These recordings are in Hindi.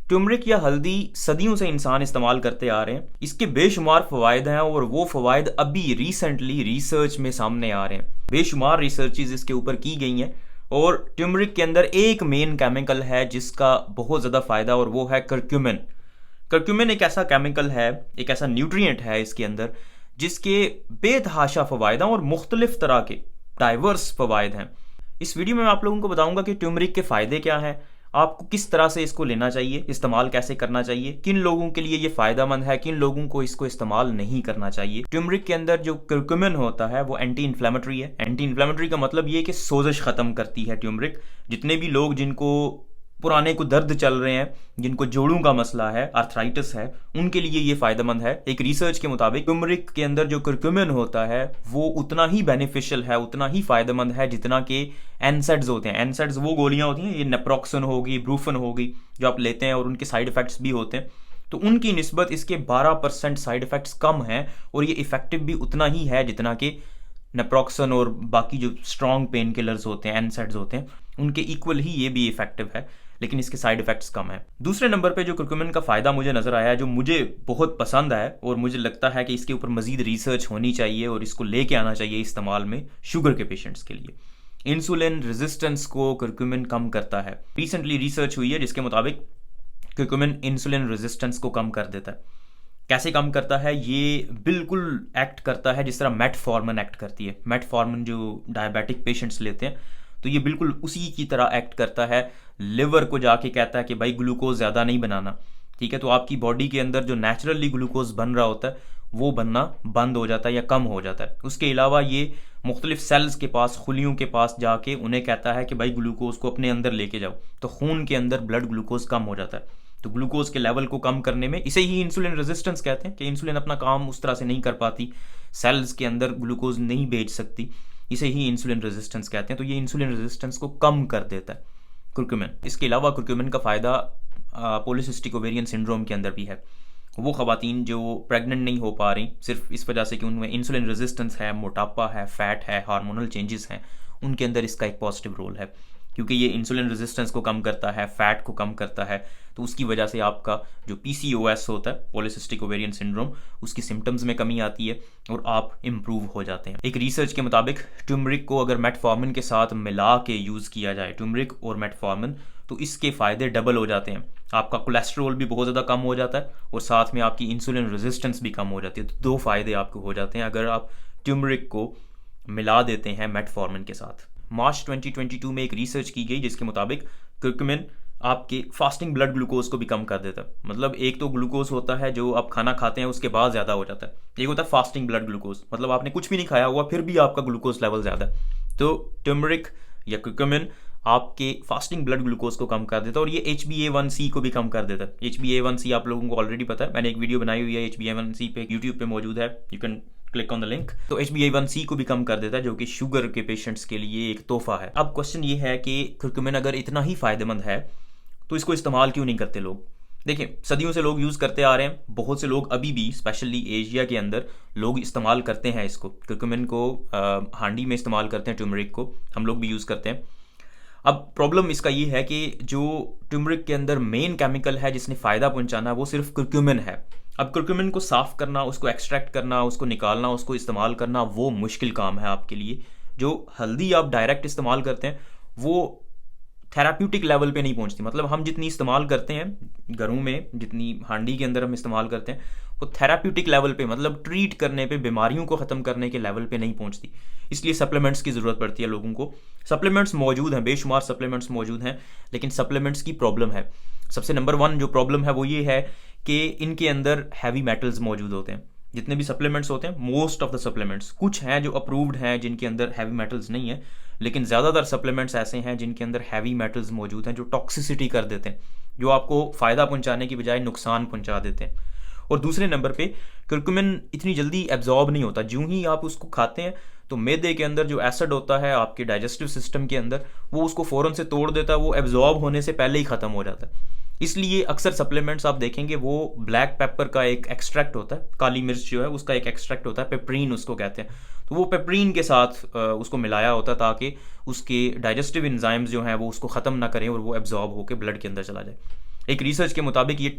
टर्मरिक या हल्दी सदियों से इंसान इस्तेमाल करते आ रहे हैं। इसके बेशुमार फ़वाइद हैं और वो फ़वाइद अभी रिसेंटली रिसर्च में सामने आ रहे हैं। बेशुमार रिसर्चेज इसके ऊपर की गई हैं और टर्मरिक के अंदर एक मेन केमिकल है जिसका बहुत ज़्यादा फ़ायदा, और वो है करक्यूमिन। करक्यूमिन एक ऐसा केमिकल है, एक ऐसा न्यूट्रिएंट है इसके अंदर जिसके बेतहाशा फ़वाइद हैं और मुख्तलिफ तरह के डाइवर्स फ़वाइद हैं। इस वीडियो में मैं आप लोगों को बताऊंगा कि ट्यूमरिक के फ़ायदे क्या हैं, आपको किस तरह से इसको लेना चाहिए, इस्तेमाल कैसे करना चाहिए, किन लोगों के लिए ये फ़ायदेमंद है, किन लोगों को इसको इस्तेमाल नहीं करना चाहिए। ट्यूमरिक के अंदर जो करक्यूमिन होता है वो एंटी इन्फ्लेमेटरी है। एंटी इन्फ्लेमेटरी का मतलब ये कि सोजश ख़त्म करती है ट्यूमरिक। जितने भी लोग जिनको पुराने को दर्द चल रहे हैं, जिनको जोड़ों का मसला है, आर्थराइटिस है, उनके लिए ये फ़ायदेमंद है। एक रिसर्च के मुताबिक ट्यूमरिक के अंदर जो करक्यूमिन होता है वो उतना ही बेनिफिशियल है, उतना ही फ़ायदेमंद है जितना कि एनसेड्स होते हैं। एनसेड्स वो गोलियां होती हैं, ये नेप्रोक्सन होगी, ब्रूफन होगी, जो आप लेते हैं और उनके साइड इफ़ेक्ट्स भी होते हैं। तो उनकी निस्बत इसके 12% साइड इफ़ेक्ट्स कम हैं और ये इफ़ेक्टिव भी उतना ही है जितना कि नेप्रोक्सन और बाकी जो स्ट्रॉन्ग पेन किलर्स होते हैं, एनसेड्स होते हैं, उनके इक्वल ही ये भी इफेक्टिव है, लेकिन इसके साइड इफेक्ट्स कम है। दूसरे नंबर पे जो करक्यूमिन का फ़ायदा मुझे नज़र आया है, जो मुझे बहुत पसंद है और मुझे लगता है कि इसके ऊपर मज़ीद रिसर्च होनी चाहिए और इसको लेके आना चाहिए इस्तेमाल में शुगर के पेशेंट्स के लिए। इंसुलिन रेजिस्टेंस को करक्यूमिन कम करता है। रिसेंटली रिसर्च हुई है जिसके मुताबिक करक्यूमिन इंसुलिन रेजिस्टेंस को कम कर देता है। कैसे काम करता है? ये बिल्कुल एक्ट करता है जिस तरह मेटफॉर्मिन एक्ट करती है। मेटफॉर्मिन जो डायबिटिक पेशेंट्स लेते हैं, तो ये बिल्कुल उसी की तरह एक्ट करता है। लिवर को जाके कहता है कि भाई ग्लूकोज ज़्यादा नहीं बनाना, ठीक है। तो आपकी बॉडी के अंदर जो नेचुरली ग्लूकोज बन रहा होता है वो बनना बंद हो जाता है या कम हो जाता है। उसके अलावा ये मुख्तलिफ सेल्स के पास, खुलियों के पास जाके उन्हें कहता है कि भाई ग्लूकोज को अपने अंदर लेके जाओ, तो खून के अंदर ब्लड ग्लूकोज कम हो जाता है। तो ग्लूकोज के लेवल को कम करने में, इसे ही इंसुलिन रेजिस्टेंस कहते हैं कि इंसुलिन अपना काम उस तरह से नहीं कर पाती, सेल्स के अंदर ग्लूकोज नहीं भेज सकती, इसे ही इंसुलिन रेजिस्टेंस कहते हैं। तो ये इंसुलिन रेजिस्टेंस को कम कर देता है कुर्क्यूमिन। इसके अलावा कुर्क्यूमिन का फ़ायदा पॉलीसिस्टिक ओवेरियन सिंड्रोम के अंदर भी है। वो ख़वातीन जो प्रेग्नेंट नहीं हो पा रही सिर्फ इस वजह से कि उनमें इंसुलिन रेजिस्टेंस है, मोटापा है, फैट है, हार्मोनल चेंजेस हैं, उनके अंदर इसका एक पॉजिटिव रोल है, क्योंकि ये इंसुलिन रेजिस्टेंस को कम करता है, फैट को कम करता है। तो उसकी वजह से आपका जो PCOS होता है, पॉलीसिस्टिक ओवेरियन सिंड्रोम, उसकी सिम्टम्स में कमी आती है और आप इम्प्रूव हो जाते हैं। एक रिसर्च के मुताबिक ट्यूमरिक को अगर मेटफॉर्मिन के साथ मिला के यूज़ किया जाए, ट्यूमरिक और मेटफॉर्मिन, तो इसके फ़ायदे डबल हो जाते हैं। आपका कोलेस्ट्रॉल भी बहुत ज़्यादा कम हो जाता है और साथ में आपकी इंसुलिन रेजिस्टेंस भी कम हो जाती है। तो दो फ़ायदे आपको हो जाते हैं अगर आप ट्यूमरिक को मिला देते हैं मेटफॉर्मिन के साथ। मार्च 2022 में एक रिसर्च की गई जिसके मुताबिक करक्यूमिन आपके फास्टिंग ब्लड ग्लूकोज को भी कम कर देता है। मतलब एक तो ग्लूकोज होता है जो आप खाना खाते हैं उसके बाद ज़्यादा हो जाता है, एक होता है फास्टिंग ब्लड ग्लूकोज, मतलब आपने कुछ भी नहीं खाया हुआ फिर भी आपका ग्लूकोज लेवल ज़्यादा है। तो टर्मरिक या करक्यूमिन आपके फास्टिंग ब्लड ग्लूकोज को कम कर देता है और ये HbA1c को भी कम कर देता है। HbA1c आप लोगों को ऑलरेडी पता है, मैंने एक वीडियो बनाई हुई है HbA1c पे, यूट्यूब पे मौजूद है, you can click on the link. तो HbA1c को भी कम कर देता है, जो कि शुगर के पेशेंट्स के लिए एक तोहफा है। अब क्वेश्चन ये है कि करक्यूमिन अगर इतना ही फ़ायदेमंद है तो इसको इस्तेमाल क्यों नहीं करते लोग? देखिए, सदियों से लोग यूज़ करते आ रहे हैं, बहुत से लोग अभी भी स्पेशली एशिया के अंदर लोग इस्तेमाल करते हैं इसको, करक्यूमिन को हांडी में इस्तेमाल करते हैं, ट्यूमरिक को हम लोग भी यूज़ करते हैं। अब प्रॉब्लम इसका ये है कि जो ट्यूमरिक के अंदर मेन केमिकल है जिसने फ़ायदा पहुंचाना है वो सिर्फ करक्यूमिन है। अब करक्यूमिन को साफ़ करना, उसको एक्सट्रैक्ट करना, उसको निकालना, उसको इस्तेमाल करना, वो मुश्किल काम है आपके लिए। जो हल्दी आप डायरेक्ट इस्तेमाल करते हैं वो थेराप्यूटिक लेवल पे नहीं पहुंचती। मतलब हम जितनी इस्तेमाल करते हैं घरों में, जितनी हांडी के अंदर हम इस्तेमाल करते हैं, वो थेराप्यूटिक लेवल पे, मतलब ट्रीट करने पे, बीमारियों को ख़त्म करने के लेवल पे नहीं पहुंचती। इसलिए सप्लीमेंट्स की ज़रूरत पड़ती है लोगों को। सप्लीमेंट्स मौजूद हैं, बेशुमार सप्लीमेंट्स मौजूद हैं, लेकिन सप्लीमेंट्स की प्रॉब्लम है। सबसे नंबर 1 जो प्रॉब्लम है वो ये है कि इनके अंदर हैवी मेटल्स मौजूद होते हैं। जितने भी सप्लीमेंट्स होते हैं, मोस्ट ऑफ द सप्लीमेंट्स, कुछ हैं जो अप्रूव्ड हैं जिनके अंदर हैवी मेटल्स नहीं है, लेकिन ज़्यादातर सप्लीमेंट्स ऐसे हैं जिनके अंदर हैवी मेटल्स मौजूद हैं जो टॉक्सिसिटी कर देते हैं, जो आपको फ़ायदा पहुंचाने की बजाय नुकसान पहुंचा देते हैं। और दूसरे नंबर पे करक्यूमिन इतनी जल्दी एब्जॉर्ब नहीं होता। जो ही आप उसको खाते हैं तो मैदे के अंदर जो एसिड होता है आपके डाइजेस्टिव सिस्टम के अंदर, वो उसको फ़ौरन से तोड़ देता है, वो एब्जॉर्ब होने से पहले ही ख़त्म हो जाता है। इसलिए अक्सर सप्लीमेंट्स आप देखेंगे वो ब्लैक पेपर का एक एक्सट्रैक्ट होता है, काली मिर्च जो है उसका एक एक्सट्रैक्ट होता है, पेपरीन उसको कहते हैं। तो वो पेपरीन के साथ उसको मिलाया होता है ताकि उसके डाइजेस्टिव एंजाइम्स जो हैं वो उसको ख़त्म ना करें और वो एब्जॉर्ब होकर ब्लड के अंदर चला जाए। एक रिसर्च के मुताबिक ये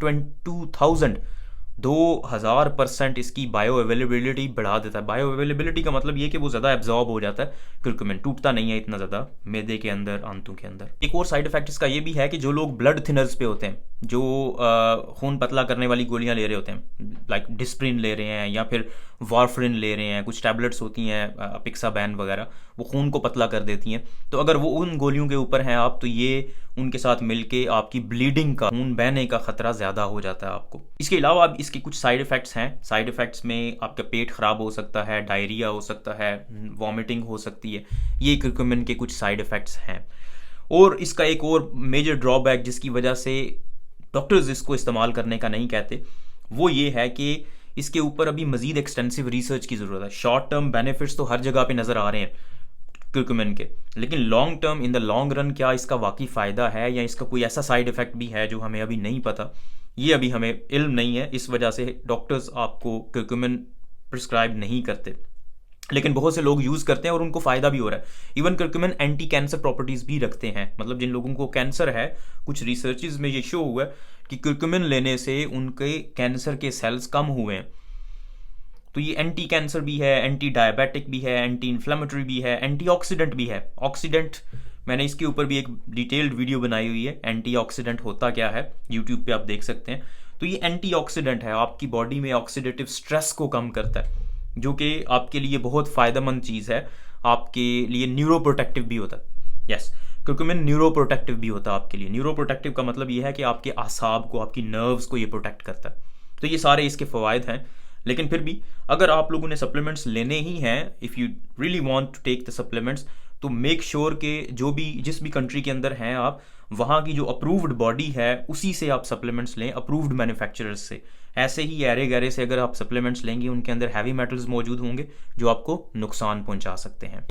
2000% इसकी बायो अवेलेबिलिटी बढ़ा देता है। बायो अवेलेबिलिटी का मतलब ये कि वो ज़्यादा एब्जॉर्ब हो जाता है, कुर्कुमिन टूटता नहीं है इतना ज़्यादा मैदे के अंदर, आंतों के अंदर। एक और साइड इफेक्ट इसका ये भी है कि जो लोग ब्लड थिनर्स पे होते हैं, जो खून पतला करने वाली गोलियां ले रहे होते हैं, लाइक डिस्प्रिन ले रहे हैं या फिर वारफरिन ले रहे हैं, कुछ टैबलेट्स होती हैं अपिक्साबैन वगैरह, वो खून को पतला कर देती हैं, तो अगर वो उन गोलियों के ऊपर हैं आप, तो ये उनके साथ मिलके आपकी ब्लीडिंग का, खून बहने का खतरा ज़्यादा हो जाता है आपको। इसके अलावा अब इसके कुछ साइड इफ़ेक्ट्स हैं। साइड इफ़ेक्ट्स में आपका पेट ख़राब हो सकता है, डायरिया हो सकता है, वॉमिटिंग हो सकती है, ये कुर्कुमिन के कुछ साइड इफ़ेक्ट्स हैं। और इसका एक और मेजर ड्रॉबैक जिसकी वजह से डॉक्टर्स इसको इस्तेमाल करने का नहीं कहते, वो ये है कि इसके ऊपर अभी मज़ीद एक्सटेंसिव रिसर्च की ज़रूरत है। शॉर्ट टर्म बेनिफिट्स तो हर जगह पे नज़र आ रहे हैं कुर्कुमिन के, लेकिन long term, in the long run, क्या इसका वाकई फ़ायदा है या इसका कोई ऐसा साइड इफ़ेक्ट भी है जो हमें अभी नहीं पता, ये अभी हमें इल्म नहीं है। इस वजह से डॉक्टर्स आपको कुर्कुमिन प्रिस्क्राइब नहीं करते, लेकिन बहुत से लोग यूज़ करते हैं और उनको फ़ायदा भी हो रहा है। Even curcumin anti cancer properties भी रखते हैं, मतलब जिन लोगों को कैंसर है, कुछ रिसर्चेज में ये शो हुआ है कि कुर्कुमिन लेने से उनके कैंसर के सेल्स कम हुए हैं। तो ये एंटी कैंसर भी है, एंटी डायबिटिक भी है, एंटी इन्फ्लेमेटरी भी है, एंटीऑक्सीडेंट भी है। ऑक्सीडेंट, मैंने इसके ऊपर भी एक डिटेल्ड वीडियो बनाई हुई है, एंटीऑक्सीडेंट होता क्या है, यूट्यूब पे आप देख सकते हैं। तो ये एंटीऑक्सीडेंट है, आपकी बॉडी में ऑक्सीडेटिव स्ट्रेस को कम करता है, जो कि आपके लिए बहुत फ़ायदेमंद चीज़ है। आपके लिए न्यूरो प्रोटेक्टिव भी होता है। यस, कुर्कुमिन न्यूरो प्रोटेक्टिव भी होता है आपके लिए। न्यूरो प्रोटेक्टिव का मतलब ये है कि आपके आसाब को, आपकी नर्व्स को ये प्रोटेक्ट करता है। तो ये सारे इसके फ़वाइद हैं। लेकिन फिर भी अगर आप लोगों ने सप्लीमेंट्स लेने ही हैं, if you really want to take the supplements, तो मेक श्योर कि जिस भी कंट्री के अंदर हैं आप, वहाँ की जो अप्रूव्ड बॉडी है उसी से आप सप्लीमेंट्स लें, अप्रूव्ड मैन्युफैक्चरर्स से। ऐसे ही ऐरे गैरे से अगर आप सप्लीमेंट्स लेंगे, उनके अंदर हैवी मेटल्स मौजूद होंगे जो आपको नुकसान पहुंचा सकते हैं।